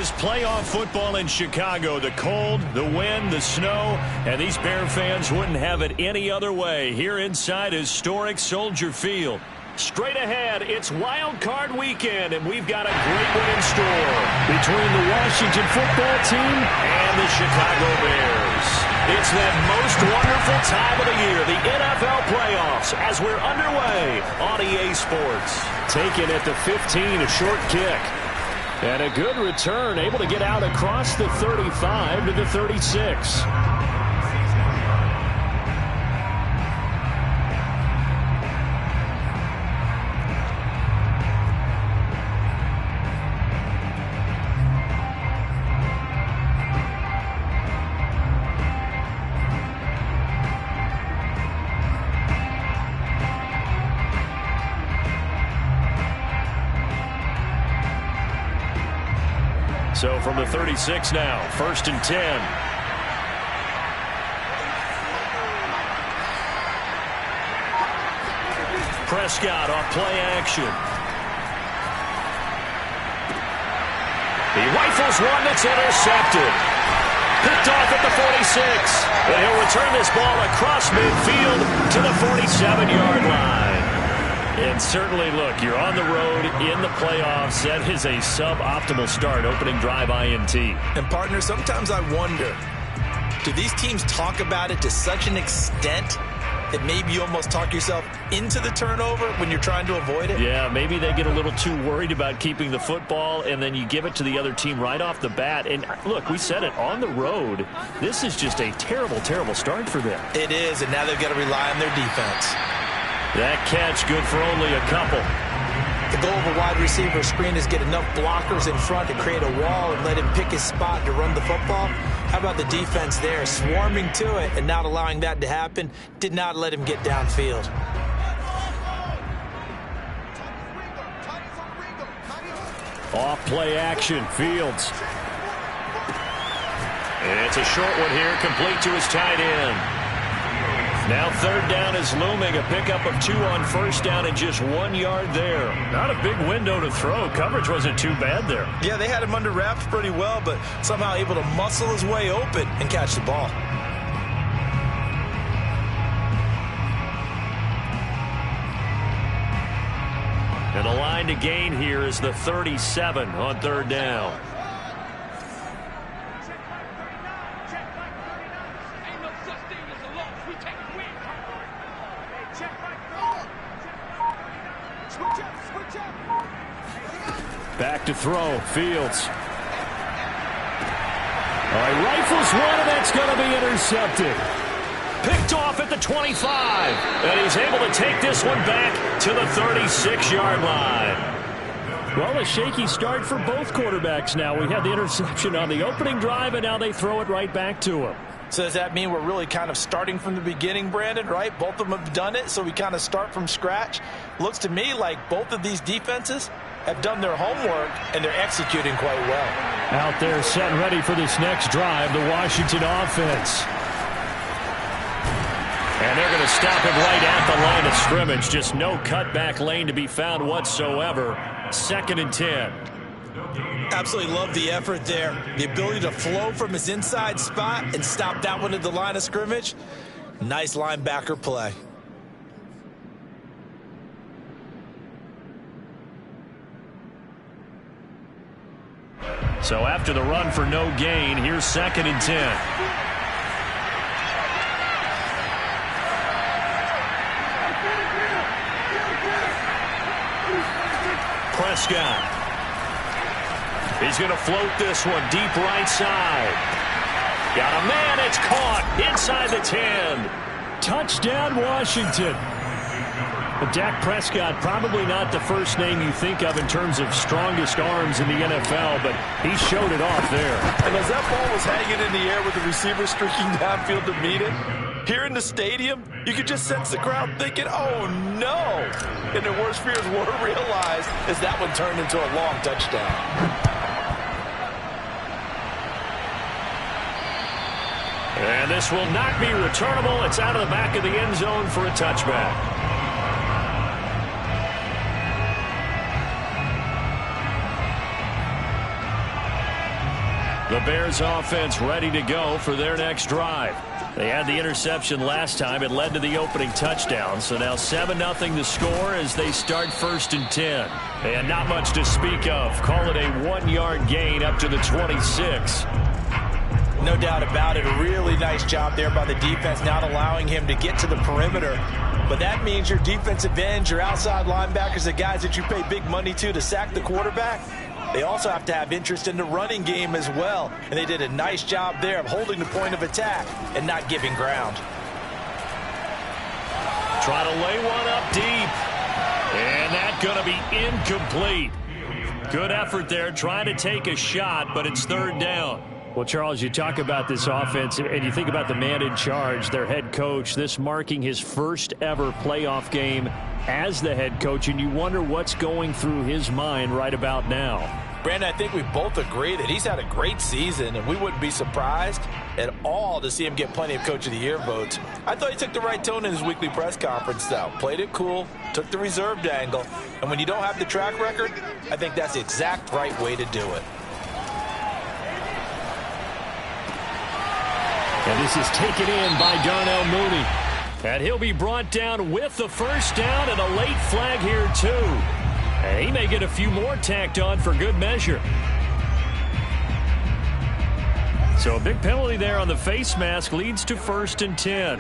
is playoff football in Chicago. The cold, the wind, the snow, and these Bear fans wouldn't have it any other way here inside historic Soldier Field. Straight ahead, it's Wild Card Weekend, and we've got a great one in store between the Washington football team and the Chicago Bears. It's that most wonderful time of the year, the NFL playoffs, as we're underway on EA Sports. Taken at the 15, a short kick. And a good return, able to get out across the 35 to the 36. So from the 36 now, 1st and 10. Prescott off play action. He rifles one that's intercepted. Picked off at the 46. And he'll return this ball across midfield to the 47-yard line. And certainly, look, you're on the road in the playoffs. That is a suboptimal start, opening drive INT. And, partner, sometimes I wonder, do these teams talk about it to such an extent that maybe you almost talk yourself into the turnover when you're trying to avoid it? Yeah, maybe they get a little too worried about keeping the football, and then you give it to the other team right off the bat. And, look, we said it, on the road, this is just a terrible, terrible start for them. It is, and now they've got to rely on their defense. That catch good for only a couple. The goal of a wide receiver screen is get enough blockers in front to create a wall and let him pick his spot to run the football. How about the defense there, swarming to it and not allowing that to happen? Did not let him get downfield. Off play action, Fields. And it's a short one here, complete to his tight end. Now 3rd down is looming, a pickup of 2 on 1st down and just 1 yard there. Not a big window to throw. Coverage wasn't too bad there. Yeah, they had him under wraps pretty well, but somehow able to muscle his way open and catch the ball. And the line to gain here is the 37 on 3rd down. Back to throw, Fields. All right, rifles one, and that's going to be intercepted. Picked off at the 25, and he's able to take this one back to the 36-yard line. Well, a shaky start for both quarterbacks now. We had the interception on the opening drive, and now they throw it right back to him. So does that mean we're really kind of starting from the beginning, Brandon, right? Both of them have done it, so we kind of start from scratch. Looks to me like both of these defenses have done their homework, and they're executing quite well. Out there set ready for this next drive, the Washington offense. And they're going to stop him right at the line of scrimmage. Just no cutback lane to be found whatsoever. 2nd and 10. Absolutely love the effort there. The ability to flow from his inside spot and stop that one at the line of scrimmage. Nice linebacker play. So after the run for no gain, here's 2nd and 10. Prescott. He's going to float this one deep right side. Got a man, it's caught inside the 10. Touchdown, Washington. Dak Prescott, probably not the first name you think of in terms of strongest arms in the NFL, but he showed it off there. And as that ball was hanging in the air with the receiver streaking downfield to meet it, here in the stadium, you could just sense the crowd thinking, oh no! And their worst fears were realized as that one turned into a long touchdown. And this will not be returnable. It's out of the back of the end zone for a touchback. The Bears offense ready to go for their next drive. They had the interception last time. It led to the opening touchdown. So now 7-0 the score as they start 1st and 10. And not much to speak of. Call it a 1-yard gain up to the 26. No doubt about it. A really nice job there by the defense, not allowing him to get to the perimeter. But that means your defensive ends, your outside linebackers, the guys that you pay big money to sack the quarterback, they also have to have interest in the running game as well. And they did a nice job there of holding the point of attack and not giving ground. Try to lay one up deep. And that's going to be incomplete. Good effort there, trying to take a shot, but it's 3rd down. Well, Charles, you talk about this offense, and you think about the man in charge, their head coach, this marking his first ever playoff game as the head coach, and you wonder what's going through his mind right about now. Brandon, I think we both agree that he's had a great season, and we wouldn't be surprised at all to see him get plenty of Coach of the Year votes. I thought he took the right tone in his weekly press conference, though. Played it cool, took the reserved angle, and when you don't have the track record, I think that's the exact right way to do it. And this is taken in by Darnell Mooney. And he'll be brought down with the 1st down and a late flag here, too. And he may get a few more tacked on for good measure. So a big penalty there on the face mask leads to 1st and 10.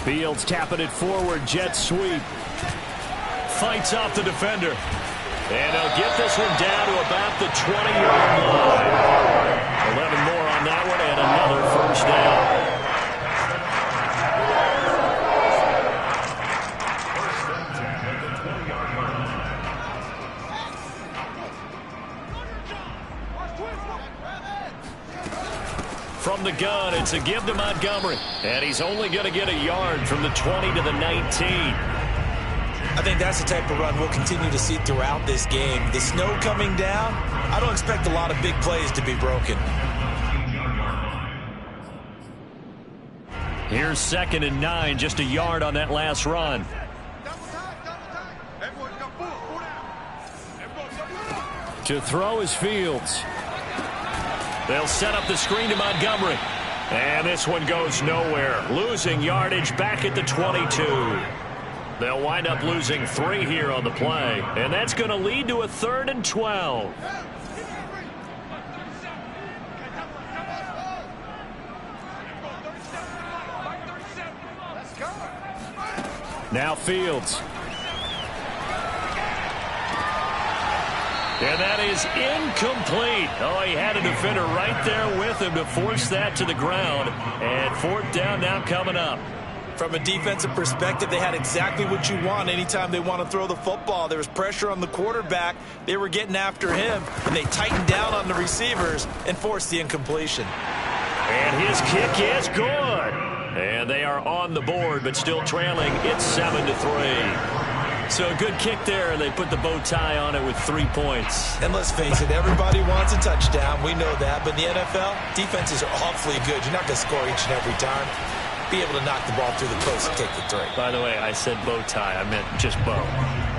Fields tapping it forward, jet sweep. Fights off the defender. And they'll get this one down to about the 20-yard line. 11 more on that one and another 1st down. From the gun, it's a give to Montgomery. And he's only going to get a yard from the 20 to the 19. I think that's the type of run we'll continue to see throughout this game. The snow coming down, I don't expect a lot of big plays to be broken. Here's 2nd and 9, just a yard on that last run. To throw is Fields. They'll set up the screen to Montgomery. And this one goes nowhere. Losing yardage back at the 22. They'll wind up losing 3 here on the play. And that's going to lead to a 3rd and 12. Now Fields. And that is incomplete. Oh, he had a defender right there with him to force that to the ground. And 4th down now coming up. From a defensive perspective, they had exactly what you want anytime they want to throw the football. There was pressure on the quarterback. They were getting after him, and they tightened down on the receivers and forced the incompletion. And his kick is good. And they are on the board, but still trailing. It's 7-3. So a good kick there, and they put the bow tie on it with 3 points. And let's face it, everybody wants a touchdown. We know that. But in the NFL, defenses are awfully good. You're not going to score each and every time. Be able to knock the ball through the post and take the 3. By the way, I said bow tie. I meant just bow.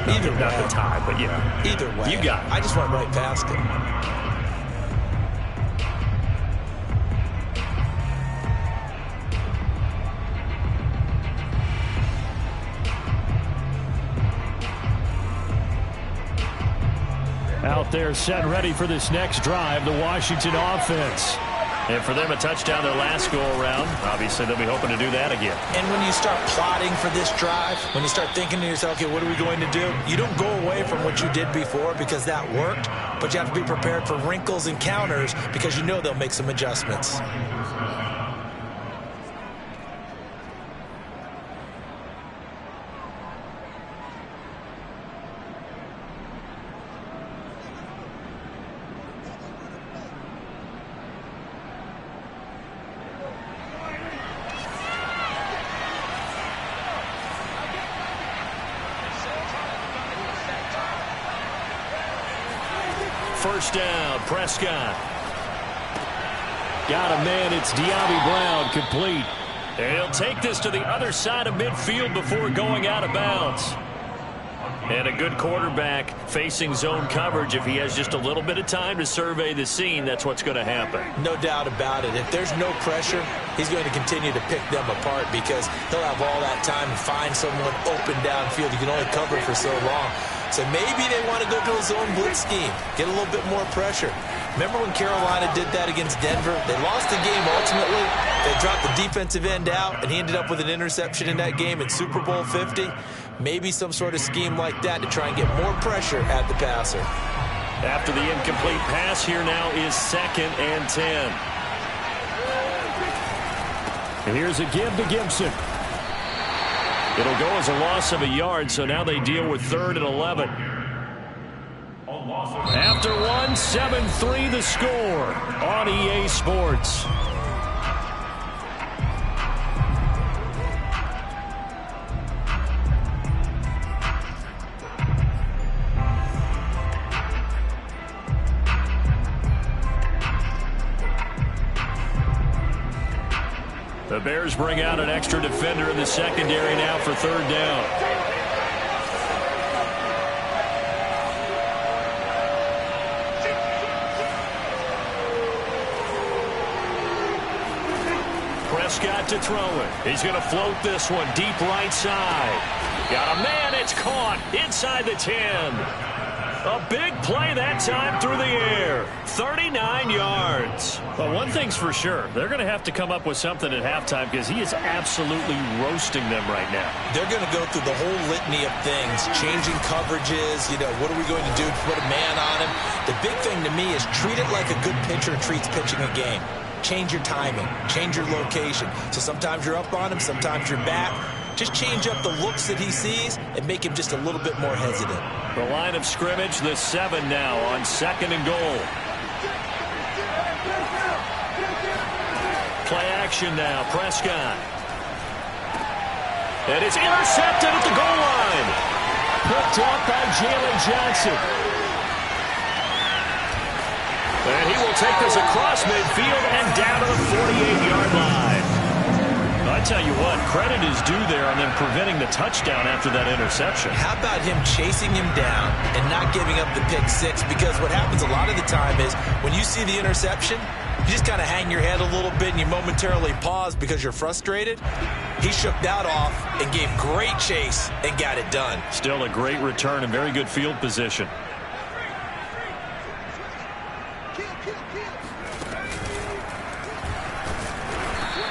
Either way. Not the tie, but yeah. Either way. You got it. I just went right past it. Out there set ready for this next drive, the Washington offense. And for them, a touchdown their last go-around. Obviously, they'll be hoping to do that again. And when you start plotting for this drive, when you start thinking to yourself, okay, what are we going to do? You don't go away from what you did before because that worked, but you have to be prepared for wrinkles and counters because you know they'll make some adjustments. First down, Prescott. Got a man, it's De'Ami Brown, complete. And he'll take this to the other side of midfield before going out of bounds. And a good quarterback facing zone coverage, if he has just a little bit of time to survey the scene, that's what's going to happen. No doubt about it. If there's no pressure, he's going to continue to pick them apart because he'll have all that time to find someone open downfield. You can only cover for so long. So maybe they want to go to a zone blitz scheme, get a little bit more pressure. Remember when Carolina did that against Denver? They lost the game ultimately. They dropped the defensive end out, and he ended up with an interception in that game in Super Bowl 50. Maybe some sort of scheme like that to try and get more pressure at the passer. After the incomplete pass, here now is 2nd and 10. And here's a give to Gibson. It'll go as a loss of a yard, so now they deal with 3rd and 11. After 1, 7-3 the score on EA Sports. The Bears bring out an extra defender in the secondary now for 3rd down. Prescott to throw it. He's going to float this one deep right side. Got a man. It's caught inside the 10. A big play that time through the air. 39 yards. But one thing's for sure. They're going to have to come up with something at halftime because he is absolutely roasting them right now. They're going to go through the whole litany of things, changing coverages. You know, what are we going to do to put a man on him? The big thing to me is treat it like a good pitcher treats pitching a game. Change your timing. Change your location. So sometimes you're up on him, sometimes you're back. Just change up the looks that he sees and make him just a little bit more hesitant. The line of scrimmage, the 7 now on 2nd and goal. Play action now, Prescott. And it's intercepted at the goal line. Picked up by Jalen Johnson. And he will take this across midfield and down to the 48-yard line. I tell you what, credit is due there on them preventing the touchdown after that interception. How about him chasing him down and not giving up the pick 6? Because what happens a lot of the time is when you see the interception, you just kind of hang your head a little bit and you momentarily pause because you're frustrated. He shook that off and gave great chase and got it done. Still a great return and very good field position.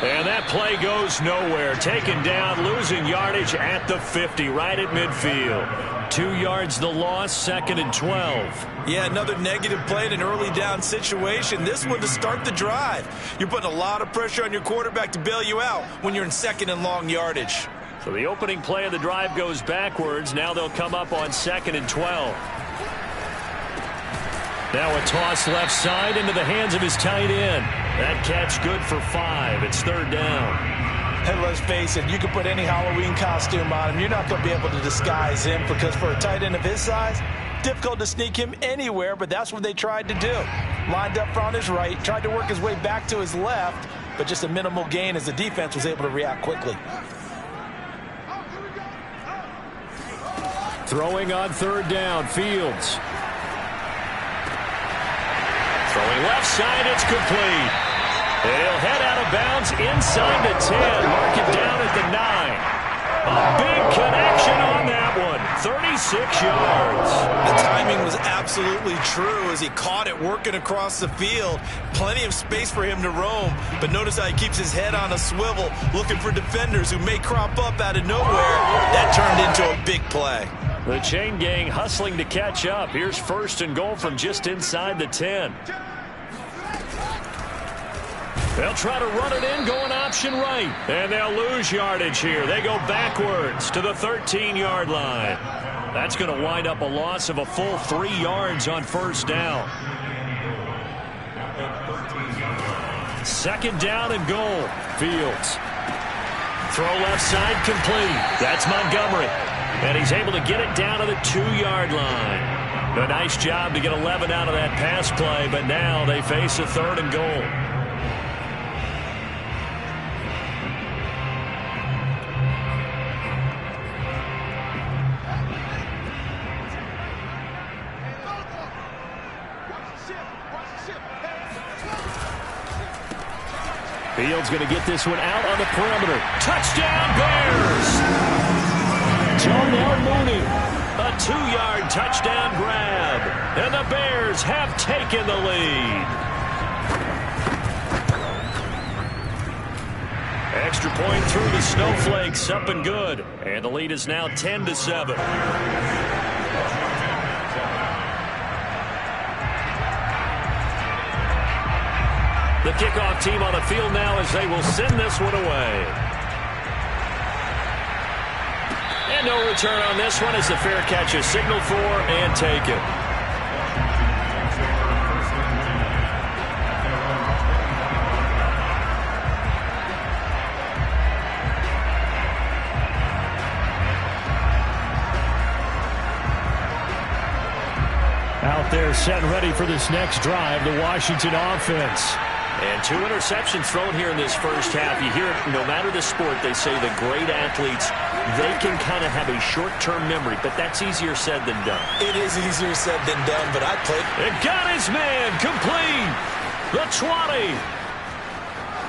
And that play goes nowhere. Taken down, losing yardage at the 50, right at midfield. 2 yards the loss, 2nd and 12. Yeah, another negative play in an early down situation. This one to start the drive. You're putting a lot of pressure on your quarterback to bail you out when you're in 2nd and long yardage. So the opening play of the drive goes backwards. Now they'll come up on 2nd and 12. Now a toss left side into the hands of his tight end. That catch good for 5. It's 3rd down. And let's face it, you can put any Halloween costume on him. You're not going to be able to disguise him because for a tight end of his size, difficult to sneak him anywhere, but that's what they tried to do. Lined up on his right, tried to work his way back to his left, but just a minimal gain as the defense was able to react quickly. Throwing on 3rd down, Fields. Throwing left side, it's complete. And he'll head out of bounds inside the 10. Mark it down at the 9. A big connection on that one. 36 yards. The timing was absolutely true as he caught it working across the field. Plenty of space for him to roam. But notice how he keeps his head on a swivel, looking for defenders who may crop up out of nowhere. That turned into a big play. The chain gang hustling to catch up. Here's 1st and goal from just inside the 10. They'll try to run it in, going option right. And they'll lose yardage here. They go backwards to the 13-yard line. That's going to wind up a loss of a full 3 yards on 1st down. 2nd down and goal. Fields. Throw left side complete. That's Montgomery. And he's able to get it down to the 2-yard line. A nice job to get 11 out of that pass play, but now they face a 3rd and goal. Fields going to get this one out on the perimeter. Touchdown, Bears! Darnell Mooney. A 2-yard touchdown grab. And the Bears have taken the lead. Extra point through the Snowflakes, up and good. And the lead is now 10-7. The kickoff team on the field now as they will send this one away. And no return on this one as the fair catch is signaled for and taken. Out there set and ready for this next drive, the Washington offense. And 2 interceptions thrown here in this first half. You hear it, no matter the sport, they say the great athletes, they can kind of have a short-term memory, but that's easier said than done. It is easier said than done, but I played. It got his man complete. The 20.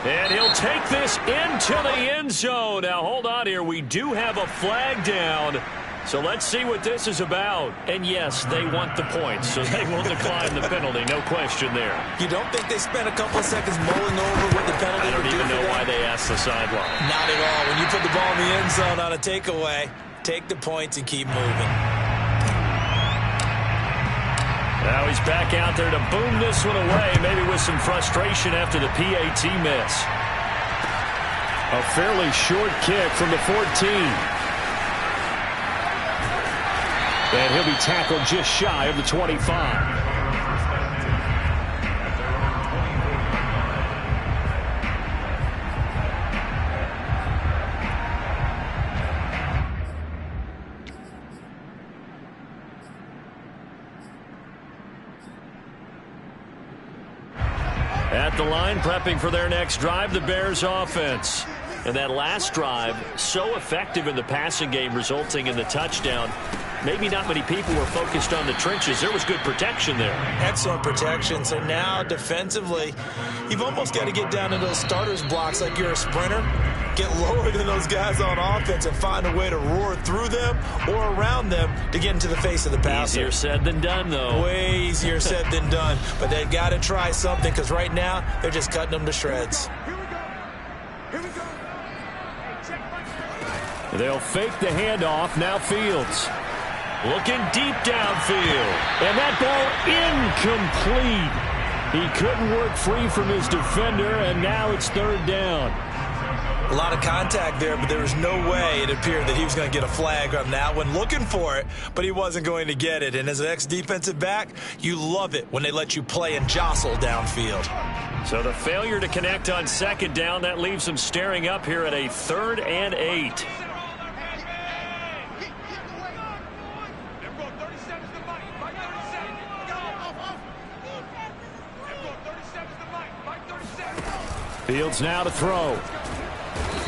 And he'll take this into the end zone. Now, hold on here. We do have a flag down. So let's see what this is about. And yes, they want the points, so they will decline the penalty. No question there. You don't think they spent a couple of seconds mulling over what the penalty I don't would do even know for why them? they asked the sideline. Not at all. When you put the ball in the end zone on a takeaway, take the points and keep moving. Now he's back out there to boom this one away, maybe with some frustration after the PAT miss. A fairly short kick from the 14. And he'll be tackled just shy of the 25. At the line, prepping for their next drive, the Bears offense. And that last drive, so effective in the passing game, resulting in the touchdown. Maybe not many people were focused on the trenches. There was good protection there. Excellent protection. So now, defensively, you've almost got to get down to those starters blocks like you're a sprinter. Get lower than those guys on offense and find a way to roar through them or around them to get into the face of the passer. Easier said than done, though. Way easier said than done. But they've got to try something because right now, they're just cutting them to shreds. They'll fake the handoff. Now Fields. Looking deep downfield. And that ball incomplete. He couldn't work free from his defender, and now it's 3rd down. A lot of contact there, but there was no way it appeared that he was going to get a flag on that one. Looking for it, but he wasn't going to get it. And as an ex-defensive back, you love it when they let you play and jostle downfield. So the failure to connect on 2nd down, that leaves them staring up here at a 3rd and 8. Fields now to throw.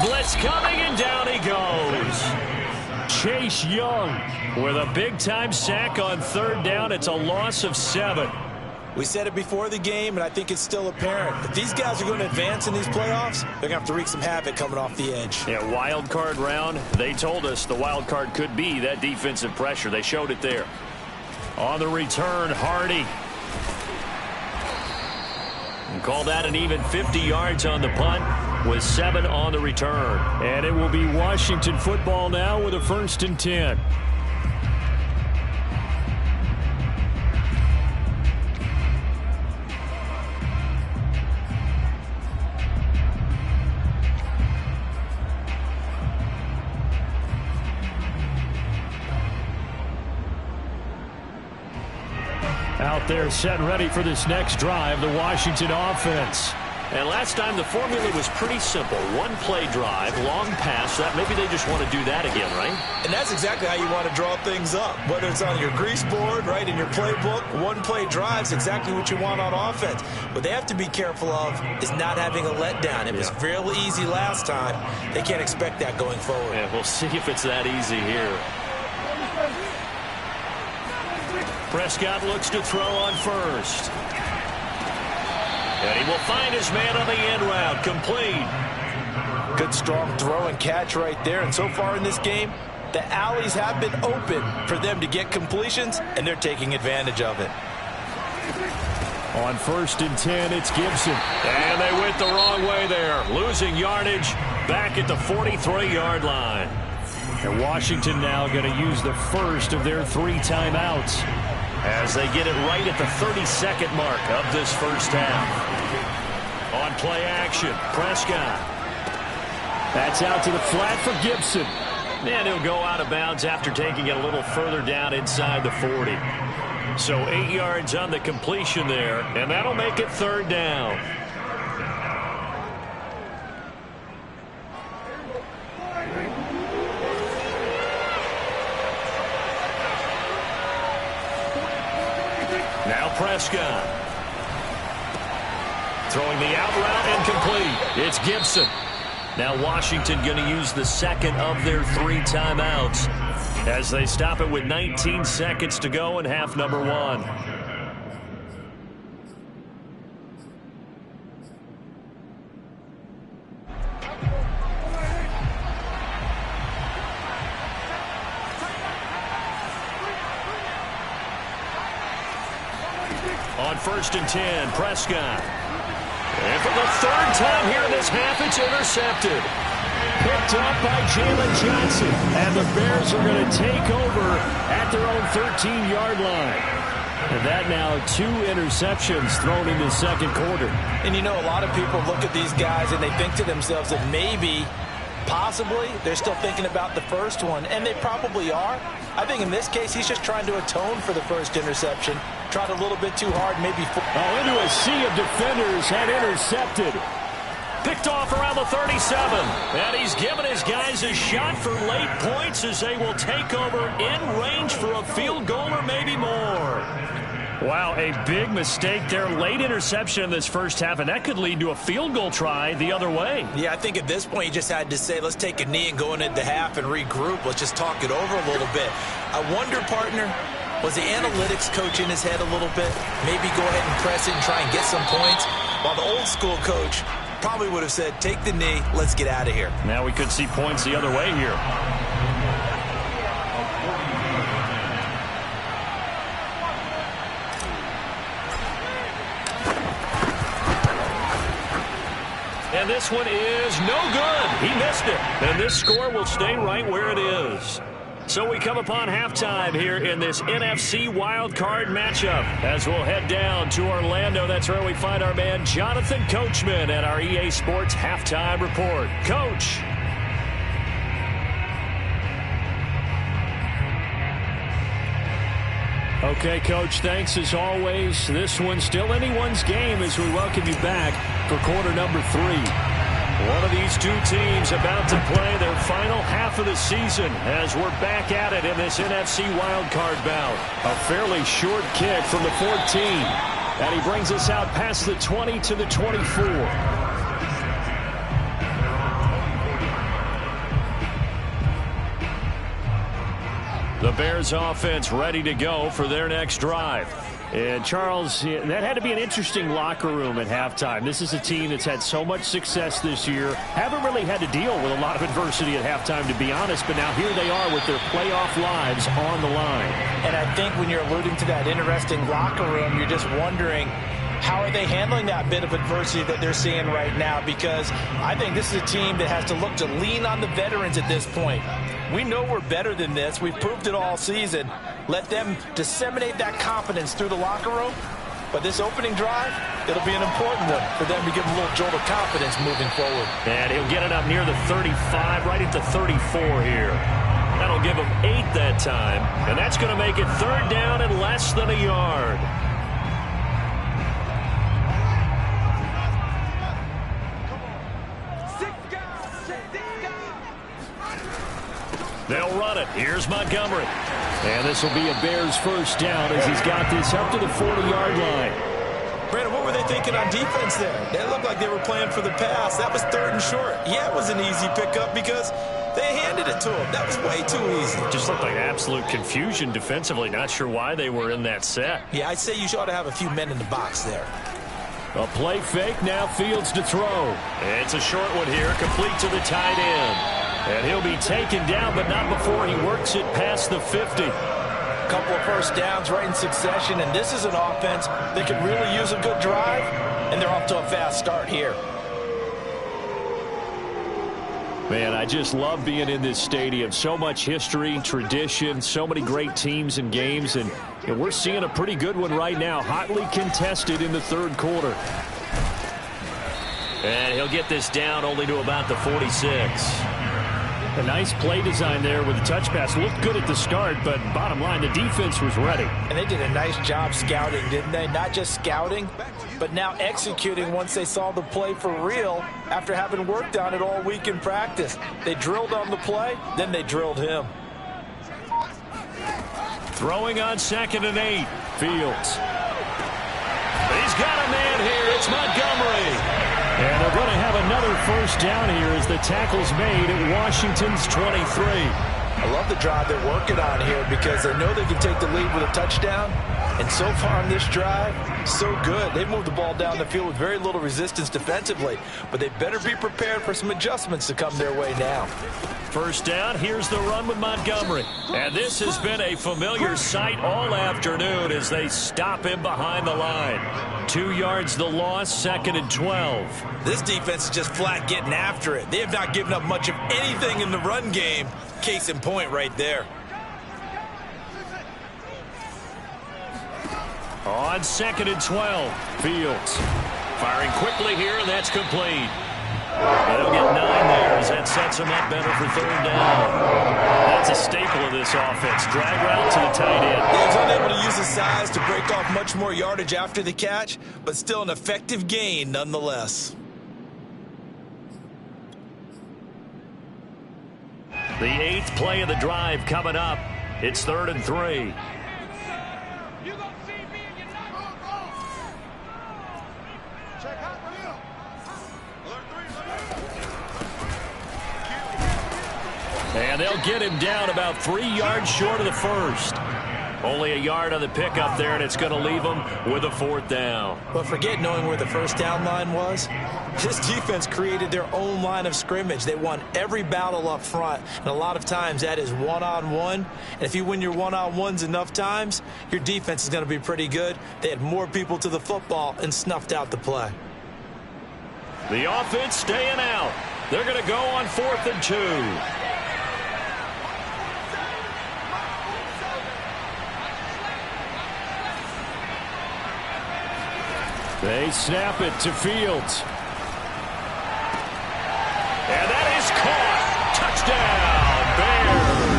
Blitz coming, and down he goes. Chase Young with a big-time sack on 3rd down. It's a loss of 7. We said it before the game, and I think it's still apparent. If these guys are going to advance in these playoffs, they're going to have to wreak some havoc coming off the edge. Yeah, wild card round. They told us the wild card could be that defensive pressure. They showed it there. On the return, Hardy. And call that an even 50 yards on the punt with 7 on the return. And it will be Washington football now with a 1st and 10. Out there set and ready for this next drive, the Washington offense. And last time the formula was pretty simple. 1-play drive, long pass. That maybe they just want to do that again, right? And that's exactly how you want to draw things up. Whether it's on your grease board, right, in your playbook, 1-play drive's exactly what you want on offense. What they have to be careful of is not having a letdown. It was real easy last time. They can't expect that going forward. Yeah, we'll see if it's that easy here. Prescott looks to throw on 1st. And he will find his man on the end route. Complete. Good strong throw and catch right there. And so far in this game, the alleys have been open for them to get completions, and they're taking advantage of it. On 1st and 10, it's Gibson. And they went the wrong way there. Losing yardage back at the 43-yard line. And Washington now going to use the first of their 3 timeouts as they get it right at the 32nd mark of this first half. On play action, Prescott. That's out to the flat for Gibson. And he'll go out of bounds after taking it a little further down inside the 40. So 8 yards on the completion there, and that'll make it 3rd down. Now Prescott. Throwing the out route and complete. It's Gibson. Now Washington going to use the second of their 3 timeouts as they stop it with 19 seconds to go in half number 1. On 1st and 10, Prescott. And for the 3rd time here in this half, it's intercepted. Picked up by Jalen Johnson. And the Bears are going to take over at their own 13-yard line. And that now 2 interceptions thrown in the second quarter. And you know, a lot of people look at these guys and they think to themselves that maybe, possibly, they're still thinking about the first one. And they probably are. I think in this case, he's just trying to atone for the first interception. Tried a little bit too hard, maybe. Into a sea of defenders and intercepted. Picked off around the 37. And he's given his guys a shot for late points as they will take over in range for a field goal or maybe more. Wow, a big mistake there. Late interception in this first half, and that could lead to a field goal try the other way. Yeah, I think at this point you just had to say, let's take a knee and go into the half and regroup. Let's just talk it over a little bit. I wonder, partner, was the analytics coach in his head a little bit? Maybe go ahead and press it and try and get some points? While the old school coach probably would have said, take the knee, let's get out of here. Now we could see points the other way here. And this one is no good. He missed it. And this score will stay right where it is. So we come upon halftime here in this NFC wildcard matchup as we'll head down to Orlando. That's where we find our man Jonathan Coachman at our EA Sports Halftime Report. Coach. Okay, Coach, thanks as always. This one's still anyone's game as we welcome you back for quarter number 3. One of these 2 teams about to play their final half of the season as we're back at it in this NFC wildcard bout. A fairly short kick from the 14. And he brings us out past the 20 to the 24. The Bears offense ready to go for their next drive. And, Charles, that had to be an interesting locker room at halftime. This is a team that's had so much success this year. Haven't really had to deal with a lot of adversity at halftime, to be honest. But now here they are with their playoff lives on the line. And I think when you're alluding to that interesting locker room, you're just wondering, how are they handling that bit of adversity that they're seeing right now? Because I think this is a team that has to look to lean on the veterans at this point. We know we're better than this. We've proved it all season. Let them disseminate that confidence through the locker room. But this opening drive, it'll be an important one for them to give them a little jolt of confidence moving forward. And he'll get it up near the 35, right at the 34 here. That'll give him 8 that time. And that's going to make it 3rd down and less than a yard. They'll run it. Here's Montgomery. And this will be a Bears first down as he's got this up to the 40-yard line. Brandon, what were they thinking on defense there? They looked like they were playing for the pass. That was 3rd and short. Yeah, it was an easy pickup because they handed it to him. That was way too easy. Just looked like absolute confusion defensively. Not sure why they were in that set. Yeah, I'd say you ought to have a few men in the box there. A play fake, now Fields to throw. It's a short one here, complete to the tight end. And he'll be taken down, but not before he works it past the 50. A couple of first downs right in succession, and this is an offense that could really use a good drive, and they're off to a fast start here. Man, I just love being in this stadium. So much history, tradition, so many great teams and games, and we're seeing a pretty good one right now, hotly contested in the third quarter. And he'll get this down only to about the 46. A nice play design there with the touch pass. Looked good at the start, but bottom line, the defense was ready. And they did a nice job scouting, didn't they? Not just scouting, but now executing once they saw the play for real after having worked on it all week in practice. They drilled on the play, then they drilled him. Throwing on 2nd and 8. Fields. He's got a man here. It's Montgomery. And they're going to have another first down here as the tackle's made at Washington's 23. I love the drive they're working on here because they know they can take the lead with a touchdown. And so far on this drive, so good. They moved the ball down the field with very little resistance defensively, but they better be prepared for some adjustments to come their way now. First down, here's the run with Montgomery. And this has been a familiar sight all afternoon as they stop him behind the line. 2 yards the loss, 2nd and 12. This defense is just flat getting after it. They have not given up much of anything in the run game. Case in point right there. On 2nd and 12, Fields firing quickly here, and that's complete. They'll get 9 there as that sets them up better for 3rd down. That's a staple of this offense. Drag route to the tight end. He was unable to use his size to break off much more yardage after the catch, but still an effective gain nonetheless. The 8th play of the drive coming up. It's 3rd and 3. And they'll get him down about 3 yards short of the first. Only a yard on the pickup there, and it's going to leave them with a 4th down. But forget knowing where the first down line was. This defense created their own line of scrimmage. They won every battle up front, and a lot of times that is one-on-one. And if you win your one-on-ones enough times, your defense is going to be pretty good. They had more people to the football and snuffed out the play. The offense staying out. They're going to go on 4th and 2. They snap it to Fields. And that is caught. Touchdown, Bears.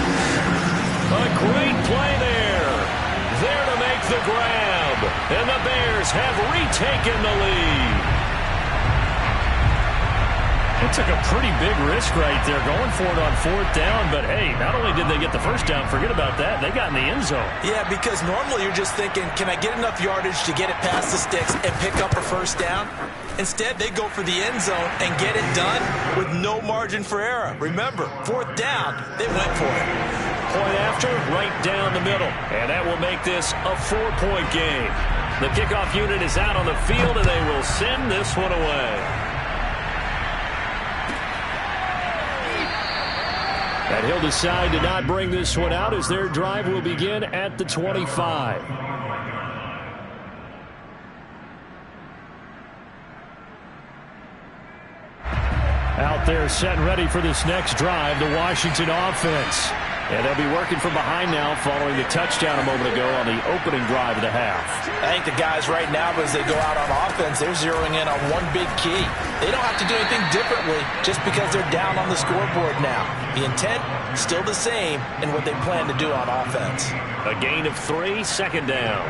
A great play there. There to make the grab. And the Bears have retaken the lead. They took a pretty big risk right there going for it on 4th down. But, hey, not only did they get the first down, forget about that, they got in the end zone. Yeah, because normally you're just thinking, can I get enough yardage to get it past the sticks and pick up a first down? Instead, they go for the end zone and get it done with no margin for error. Remember, 4th down, they went for it. Point after, right down the middle. And that will make this a 4-point game. The kickoff unit is out on the field, and they will send this one away. And he'll decide to not bring this one out as their drive will begin at the 25. Out there set and ready for this next drive, the Washington offense. And they'll be working from behind now following the touchdown a moment ago on the opening drive of the half. I think the guys right now, as they go out on offense, they're zeroing in on one big key. They don't have to do anything differently just because they're down on the scoreboard now. The intent, still the same in what they plan to do on offense. A gain of 3, 2nd down.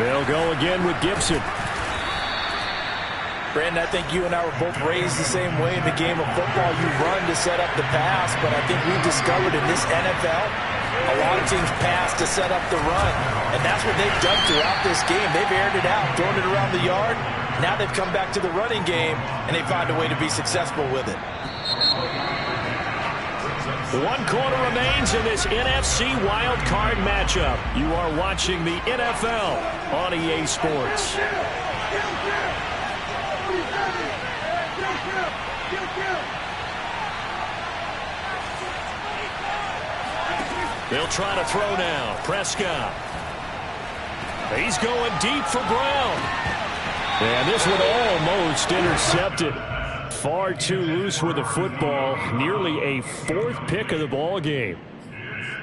They'll go again with Gibson. Brandon, I think you and I were both raised the same way in the game of football. You run to set up the pass, but I think we've discovered in this NFL, a lot of teams pass to set up the run. And that's what they've done throughout this game. They've aired it out, thrown it around the yard. Now they've come back to the running game, and they find a way to be successful with it. One quarter remains in this NFC wildcard matchup. You are watching the NFL on EA Sports. They'll try to throw now. Prescott. He's going deep for Brown. And this one almost intercepted. Far too loose with the football. Nearly a fourth pick of the ball game.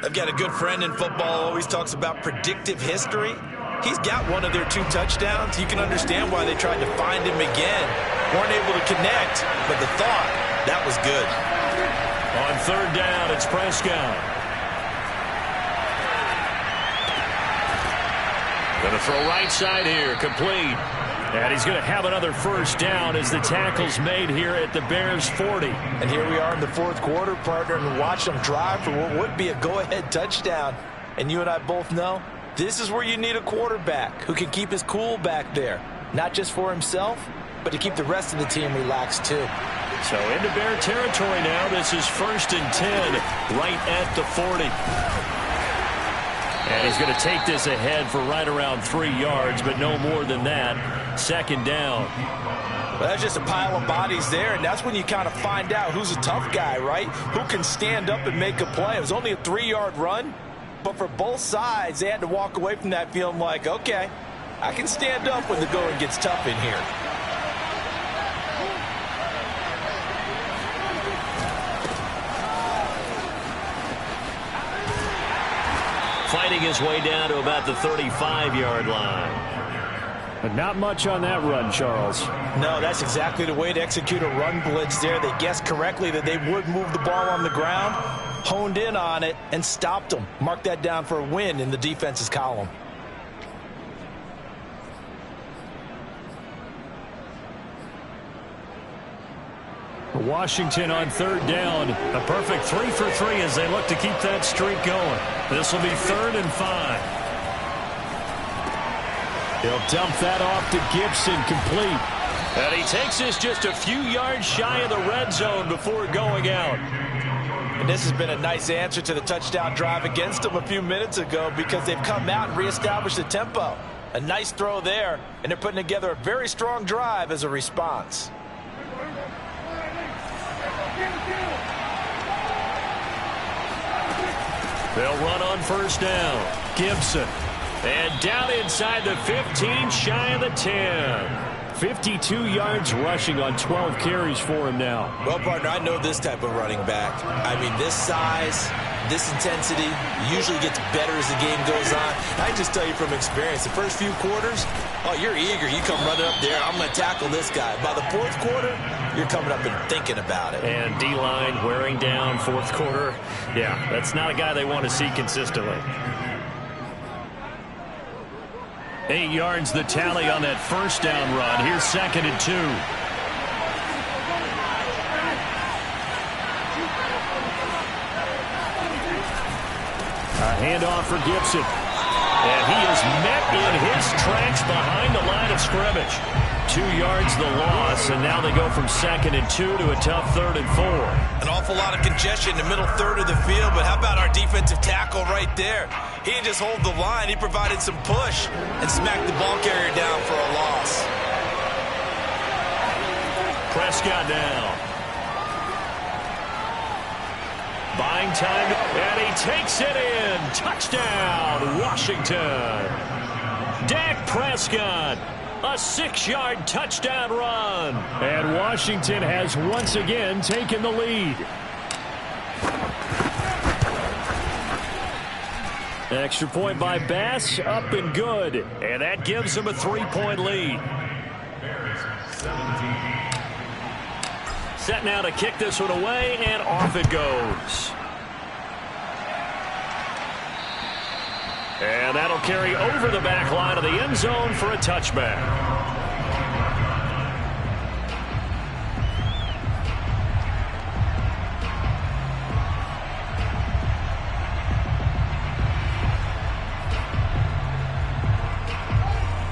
I've got a good friend in football, always talks about predictive history. He's got one of their 2 touchdowns. You can understand why they tried to find him again. Weren't able to connect, but the thought, that was good. On third down, it's Prescott. Going to throw right side here, complete. And he's going to have another first down as the tackle's made here at the Bears 40. And here we are in the fourth quarter, partner, and watch them drive for what would be a go-ahead touchdown. And you and I both know this is where you need a quarterback who can keep his cool back there. Not just for himself, but to keep the rest of the team relaxed too. So into Bear territory now. This is 1st and 10 right at the 40. And he's going to take this ahead for right around 3 yards, but no more than that. 2nd down. Well, that's just a pile of bodies there, and that's when you kind of find out who's a tough guy, right? Who can stand up and make a play. It was only a 3-yard run, but for both sides, they had to walk away from that feeling like, okay, I can stand up when the going gets tough in here. Fighting his way down to about the 35-yard line. But not much on that run, Charles. No, that's exactly the way to execute a run blitz there. They guessed correctly that they would move the ball on the ground, honed in on it, and stopped them. Mark that down for a win in the defense's column. Washington on third down. A perfect 3 for 3 as they look to keep that streak going. This will be 3rd and 5. He'll dump that off to Gibson, complete. And he takes this just a few yards shy of the red zone before going out. And this has been a nice answer to the touchdown drive against them a few minutes ago because they've come out and reestablished the tempo. A nice throw there, and they're putting together a very strong drive as a response. They'll run on first down. Gibson. And down inside the 15, shy of the 10. 52 yards rushing on 12 carries for him now. Well, partner, I know this type of running back. I mean, this size, this intensity usually gets better as the game goes on. I just tell you from experience, the first few quarters, oh, you're eager. You come running up there, I'm going to tackle this guy. By the fourth quarter, you're coming up and thinking about it. And D-line wearing down fourth quarter. Yeah, that's not a guy they want to see consistently. 8 yards the tally on that first down run. Here's 2nd and 2. A handoff for Gibson. And he is met in his tracks behind the line of scrimmage. 2 yards the loss, and now they go from 2nd and 2 to a tough 3rd and 4. An awful lot of congestion in the middle third of the field, but how about our defensive tackle right there? He didn't just hold the line, he provided some push and smacked the ball carrier down for a loss. Prescott now. Buying time, and he takes it in. Touchdown, Washington. Dak Prescott. A 6-yard touchdown run. And Washington has once again taken the lead. Extra point by Bass, up and good. And that gives them a 3-point lead. Set now to kick this one away, and off it goes. And that'll carry over the back line of the end zone for a touchback.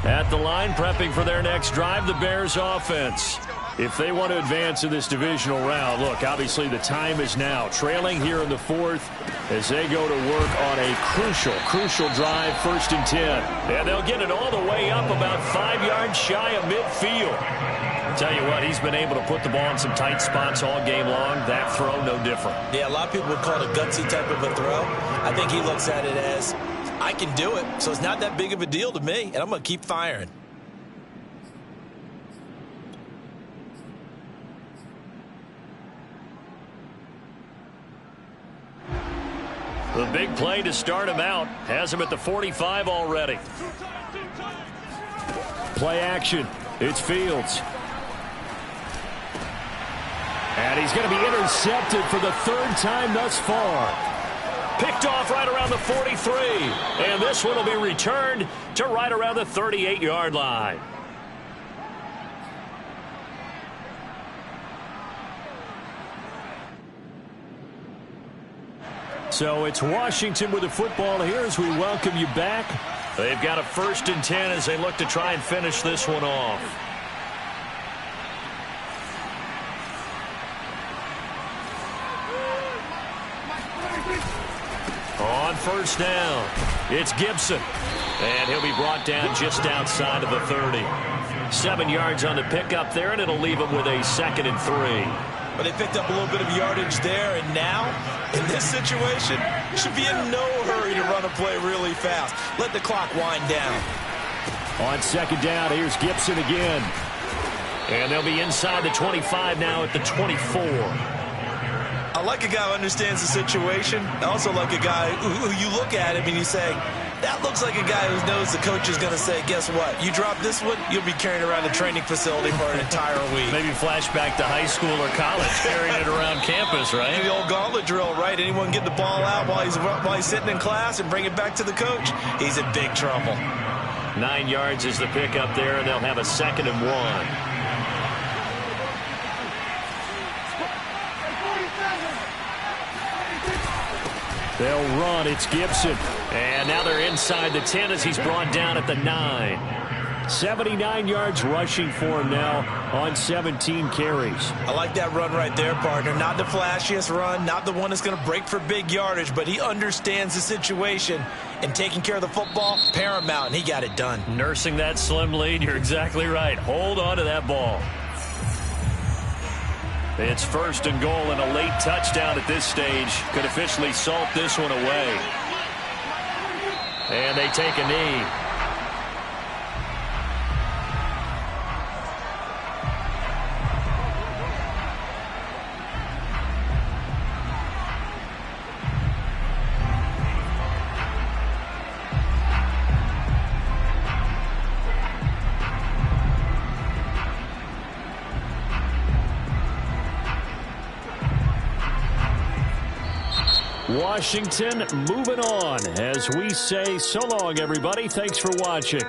At the line, prepping for their next drive, the Bears offense. if they want to advance in this divisional round. Look, obviously the time is now. Trailing here in the fourth as they go to work on a crucial drive, 1st and 10. And they'll get it all the way up about 5 yards shy of midfield. I'll tell you what, he's been able to put the ball in some tight spots all game long. That throw, no different. Yeah, a lot of people would call it a gutsy type of a throw. I think he looks at it as, I can do it, so it's not that big of a deal to me, and I'm going to keep firing. The big play to start him out has him at the 45 already. Play action. It's Fields. And he's going to be intercepted for the 3rd time thus far. Picked off right around the 43. And this one will be returned to right around the 38-yard line. So it's Washington with the football here as we welcome you back. They've got a 1st and 10 as they look to try and finish this one off. On 1st down, it's Gibson. And he'll be brought down just outside of the 30. 7 yards on the pickup there, and it'll leave him with a 2nd and 3. But they picked up a little bit of yardage there, and now, in this situation, should be in no hurry to run a play really fast. Let the clock wind down. On 2nd down, here's Gibson again. And they'll be inside the 25 now at the 24. I like a guy who understands the situation. I also like a guy who you look at him and you say, that looks like a guy who knows the coach is going to say, guess what? You drop this one, you'll be carrying around the training facility for an entire week. Maybe flashback to high school or college, carrying it around campus, right? The old gauntlet drill, right? Anyone get the ball out while he's sitting in class and bring it back to the coach? He's in big trouble. 9 yards is the pickup there, and they'll have a 2nd and 1. They'll run. It's Gibson. And now they're inside the 10 as he's brought down at the 9. 79 yards rushing for him now on 17 carries. I like that run right there, partner. Not the flashiest run, not the one that's going to break for big yardage, but he understands the situation, and taking care of the football, paramount, and he got it done. Nursing that slim lead, you're exactly right. Hold on to that ball. It's 1st and goal, and a late touchdown at this stage could officially salt this one away. And they take a knee. Washington moving on as we say so long, everybody. Thanks for watching.